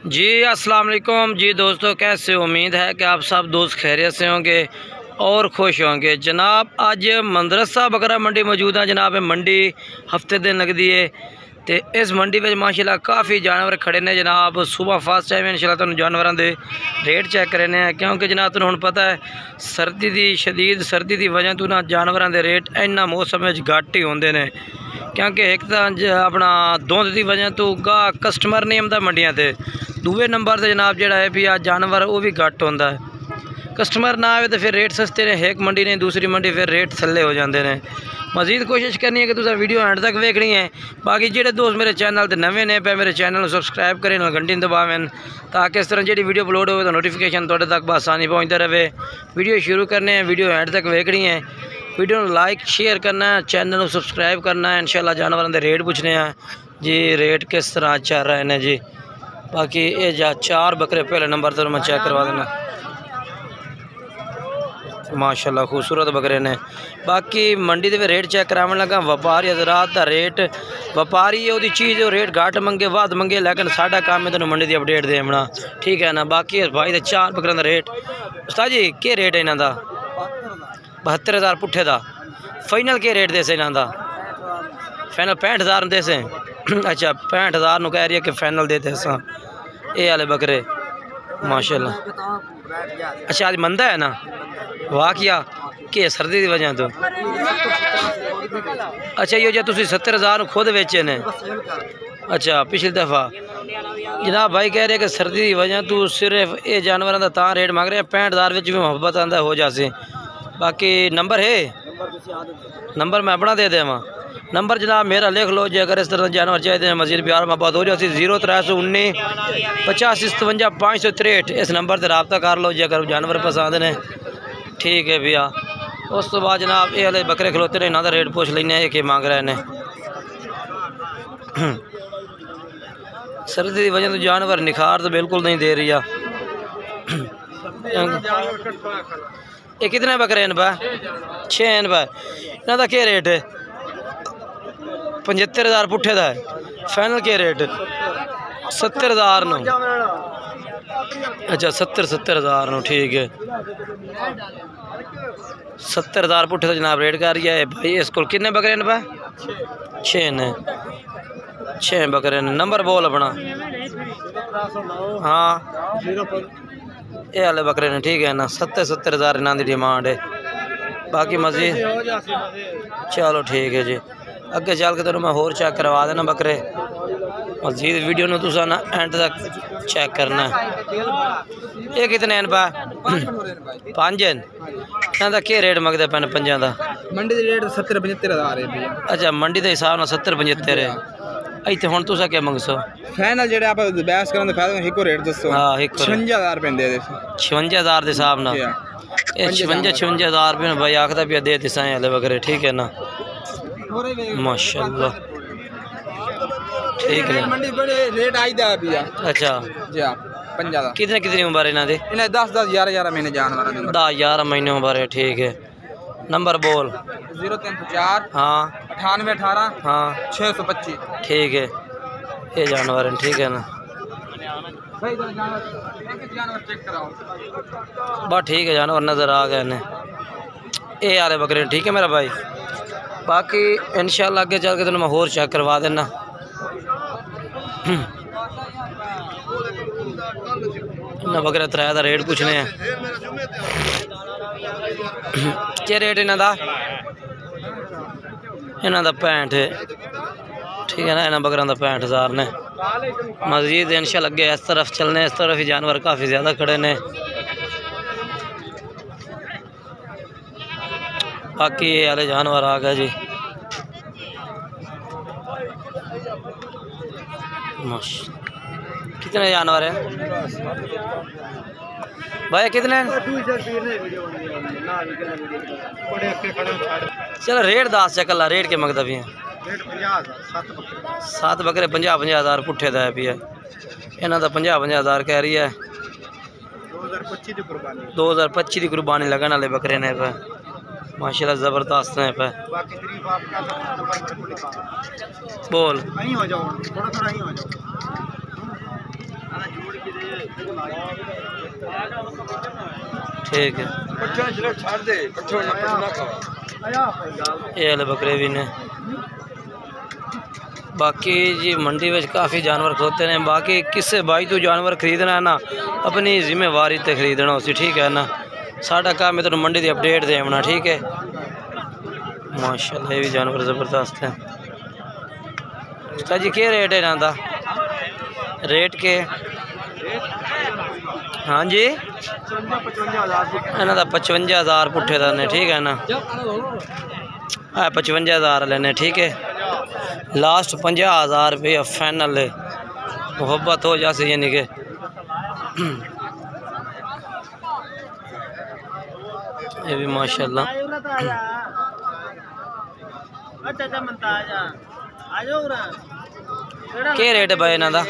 जी अस्सलाम वालेकुम जी दोस्तों, कैसे उम्मीद है कि आप सब दोस्त खैरियत से होंगे और खुश होंगे। जनाब अज मदरसा बकरा मंडी मौजूद है। जनाब मंडी हफ्ते दिन लगती है तो इस मंडी में माशाल्लाह काफ़ी जानवर खड़े ने। जनाब सुबह फर्स्ट टाइम इंशाल्लाह तुहानू जानवरों के रेट चेक करने हैं, क्योंकि जनाब तुहानू हुण पता है सर्दी की शदीद सर्दी की वजह तो ना जानवरों के रेट इन्ना मौसम में घट ही होंगे ने, क्योंकि एक तो अपना धुंध की वजह तो गाह कस्टमर नहीं आता मंडियां से। दूसरे नंबर से जनाब जोड़ा है भी आ जानवर वो भी घट होंदा है, कस्टमर ना आए तो फिर रेट सस्ते ने। एक मंडी ने दूसरी मंडी फिर रेट थले हो जाते हैं। मजीद कोशिश करनी है कि तुम वीडियो एंड तक वेखनी है। बाकी जो दोस्त मेरे चैनल पर नवे ने पे मेरे चैनल को सबसक्राइब करें, घंटी दबावें, ताकि इस तरह जी वीडियो अपलोड हो तो नोटिफिकेशन थोड़े तक बसानी पहुँचता रहे। वीडियो शुरू करने हैं, वीडियो एंड तक वेखनी है। वीडियो लाइक शेयर करना है, चैनल को सबसक्राइब करना है। इंशाल्लाह जानवरों के रेट पूछने हैं जी, रेट किस तरह चल रहे हैं जी। बाकी ये जा 4 बकरे पहले नंबर तो मैं चेक करवा देना, माशाल्लाह खूबसूरत बकरे ने। बाकी मंडी के रेट चेक कराने लगा। व्यापारी हजरात का रेट, व्यापारी वो चीज़ जो रेट घट मंगे वध मंगे, लेकिन साडा काम है तेन मंडी की अपडेट देना, ठीक है ना। बाकी भाई के 4 बकरों का रेट उस्ताद जी क्या रेट है इन्हों का? 72,000 पुट्ठे का। फाइनल क्या रेट देसे इन्हों का? फाइनल 65,000 देसे। अच्छा 65,000 कह रही है कि फाइनल देते सा ये वाले बकरे माशाल्लाह। अच्छा आज मंदा है ना, वाह किया कि सर्दी की वजह तो। अच्छा ये जो तुम 70,000 खुद बेचे ने, अच्छा पिछली दफ़ा जनाब भाई कह रहे कि सर्दी की वजह तो सिर्फ ये जानवरों का तां रेट मांग रहे हैं। 65,000 भी मुहब्बत आंदा हो जासे। बाकी नंबर है, नंबर मैं अपना दे देवा। नंबर जनाब मेरा लिख लो जी, अगर इस तरह जानवर चाहिए मजीद प्यार मोहब्बत हो जाती 0319 85 57 563। इस नंबर से रब्ता कर लो जी अगर जानवर पसंद ने, ठीक है भैया। उस तो बाद जनाब ये वाले बकरे खलोते ने, इन्हों का रेट पूछ लेने ये मांग रहे हैं। सर्दी की वजह तो जानवर निखार तो बिल्कुल नहीं दे रही है। ये कितने बकरे हैं भाई? 6 हैं भाई। इन्हों का क्या रेट है? 75,000 पुट्ठे का है। फाइनल क्या रेट? 70,000 नो। अच्छा 70,000 ठीक है। 70,000 पुट्ठे का जनाब रेट कर रही है भाई। इसको कितने बकरे हैं भाई? 6 ने, 6 बकरे ने। नंबर बोल अपना। हाँ ये वाले बकरे ने, ठीक है ना। 70,000 इन्हों की डिमांड है। बाकी मजीद चलो ठीक है जी, अगे चल के तेन मैं होर चेक करवा देना बकरे। मजीद वीडियो में तुसा ना एंड तक चेक करना। ये कितने हैं पा? 5 हैं। इन्हों क्या रेट मंगते पे? 5 का मंडी का रेट 70-75,000 है। अच्छा मंडी के हिसाब से 70-75 है। इतने हुण तुसा क्या मंगसो? फाइनल जो आप बहस करने फायदा एक रेट दसो। हाँ 56,000 रुपये दे दे। 56,000 के हिसाब ना 56,000 रुपये भाई आखदा पिया दे दिसाएं वाले बकरे, ठीक है ना। माशाल्लाह ठीक है। मंडी बड़े रेट आई दा पिया। अच्छा जी हां 50 कितने कितनी उम्र है इन्हां दी? इन्हें 10 11 महीने जानवर हैं। 10-11 महीने उम्र है, ठीक है। नंबर बोल। 0304 हाँ 98 18 हाँ 625, ठीक है। ये जानवर है, ठीक है ना। जानवर चेक कराओ बस ठीक है, जानवर नज़र आ गए ने ये वाले बकरे, ठीक है मेरा भाई। बाकी इंशाल्लाह आगे चल के तेन मैं होर चेक करवा देना। इन्हें बकरे 3 का रेट पूछने हैं। क्या रेट इन्हों का? इन्हों का 65 है, ठीक है ना। इन्होंने बकरों का 65,000 ने। मजीद इंशाल्लाह अगे इस तरफ चलने, इस तरफ ही जानवर काफ़ी ज़्यादा खड़े ने। बाकी ये वाले जानवर आ गए जी। कितने जानवर हैं भाई? कितने? चलो रेट 10 से कला रेट के मंगता भी है। 7 बकरे 50,000 पुट्ठे का है भी है। इन्हों का 50,000 कह रही है। 2025 की कुर्बानी लगन वाले बकरे ने पे माशाल्लाह ज़बरदस्त है पे। बोल ठीक है, ये वाले बकरे भी ने। बाकी जी मंडी में काफ़ी जानवर खलोते हैं। बाकी किससे भाई तू जानवर खरीदना है ना अपनी जिम्मेवारी ते खरीदना उसी, ठीक है ना। साडा काम है तो मंडी की अपडेट देना, ठीक है। माशाल्लाह ये भी जानवर ज़बरदस्त है। उसका जी क्या रेट है इन्हों का? रेट के हाँ जी इन्हों का 55,000 पुट्ठे का ने, ठीक है ना। 55,000 लेने, ठीक है। लास्ट 50,000 रुपया फाइनल है। मोहब्बत हो जाए यानी कि ये भी माशाल्लाह। क्या रेट है भाई इन्हों का?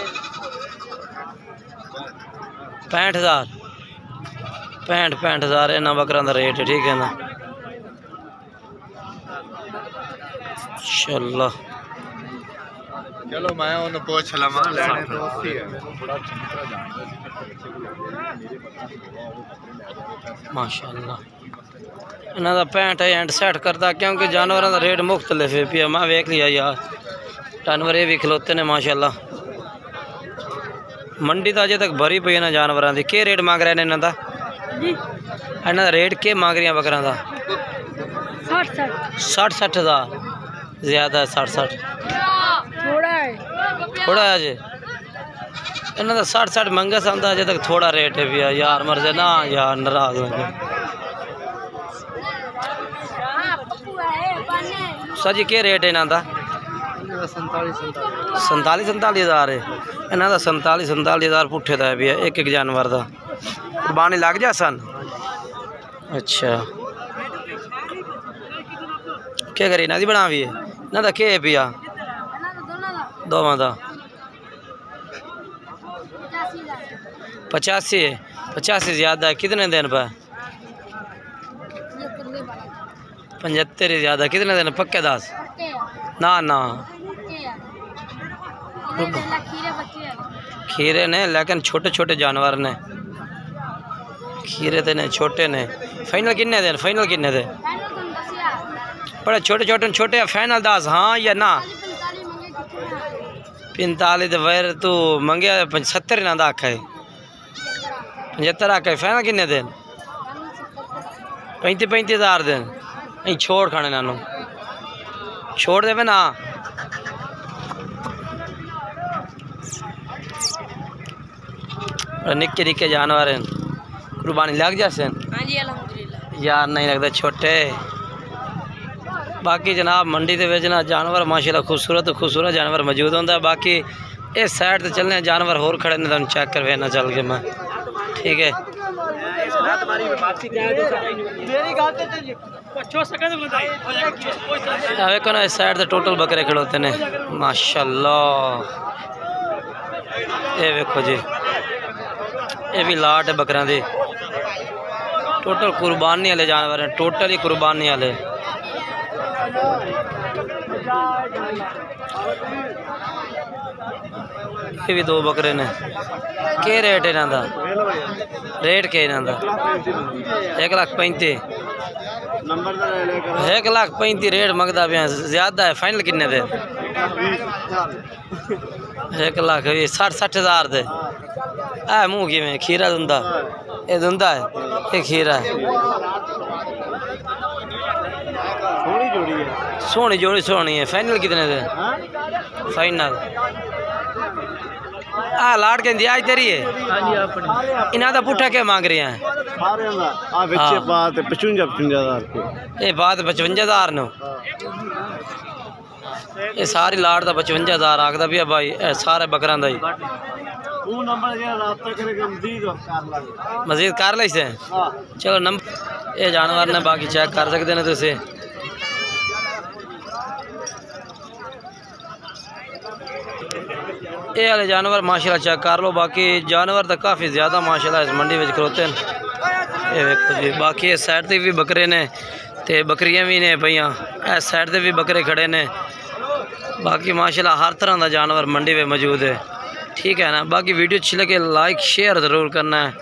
65,000 इन्हों बकरा का रेट है, ठीक है ना। इंशाल्लाह चलो मैं उन्हें पूछ लवा लेने तो है। माशाल्लाह इन्हों का 65 एंड सेट करता क्योंकि जानवरों का रेट मुख्तलिफ है पिया। मैं वेख लिया यार जानवर ये भी खलोते ने माशाल्लाह। मंडी तो अजे तक भरी पई है ना जानवरों की। क्या रेट मांग रहे हैं इन्हों का? इन्हों का रेट क्या मांग रही बकरा का? 60,000 ज़्यादा है। 60 थोड़ा है अजे इन्हों का 60 मंगा समझा अजे तक थोड़ा रेट है भैया यार। मर्जे ना यार नाराज हो सर जी। क्या रेट है इन्हों का? 47,000 है इन्हों का। 47,000 पुट्ठे का है भैया एक एक जानवर का। कुर्बानी लग जा सन। अच्छा क्या करी इन्हों की बना भी है? इन्हों का क्या है भैया दोवां का? 85 है। 85 ज़्यादा है। कितने दिन पर? 75 ज़्यादा। कितने दिन पक्के 10? ना ना खीरे ने लेकिन छोटे छोटे जानवर ने। खीरे तो ने छोटे ने। फाइनल किन्ने दिन? फाइनल किन्ने दे? बड़े छोटे छोटे छोटे फाइनल 10 हाँ या ना? 45 तो फिर तू मंगया 70 ना आखा है। 75 आखा है। फाइनल किन्ने दिन? 35,000 दिन। नहीं छोड़ खाने नानू छोड़ दे ना। निक्के निक्के जानवर हैं। कुर्बानी लग जासे यार? नहीं लगता छोटे। बाकी जनाब मंडी के ना जानवर माशाल्लाह खूबसूरत खूबसूरत जानवर मौजूद होंगे। बाकी इस साइड से चलने जानवर होर खड़े ने, तुम चेक कर वेना चल के मैं, ठीक है। देखो ना इस साइड से टोटल बकरे खड़ोते ने माशाल्लाह। ये देखो जी ये भी लाट है बकरा दी। टोटल कुर्बानी वाले जानवर हैं। टोटल ही कुर्बानी वाले। ये भी 2 बकरे ने। क्या रेट है इन्हों का? रेट क्या इन्हों का? 1,35,000। 1,35,000 रेट मंगता पे ज़्यादा है। फाइनल किन्ने दे? 1,60,000 दे। मुँह कि खीरा दुंदा? ये दुंदा है ये खीरा है। सोहनी जोड़ी सोहनी है। फाइनल कितने दे? फाइनल लाट के आज तेरी है। इन्हों का पुट्ठा क्या मांग रहे हैं? बात 55,000 ये बात 55,000 नो। ये सारी लाट का 55,000 आखदा भी भाई सारे बकरा का ही। मजीद कर ली से चलो नंबर ये जानवर ने बाकी चेक कर सकते हैं तुसे। ये वाले जानवर माशाल्लाह चेक कर लो। बाकी जानवर तो काफ़ी ज़्यादा माशाल्लाह इस मंडी में खलोते हैं। ये देखो जी बाकी इस साइड से भी बकरे ने ते बकरियां भी ने पईयां। इस साइड से भी बकरे खड़े ने। बाकी माशाल्लाह हर तरह का जानवर मंडी में मौजूद है। ठीक है ना। बाकी वीडियो अच्छी लगे लाइक शेयर ज़रूर करना है,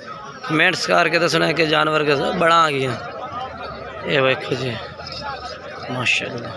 कमेंट्स करके दसना है कि जानवर के बड़ा आ गया। ये देखो जी माशाल्लाह।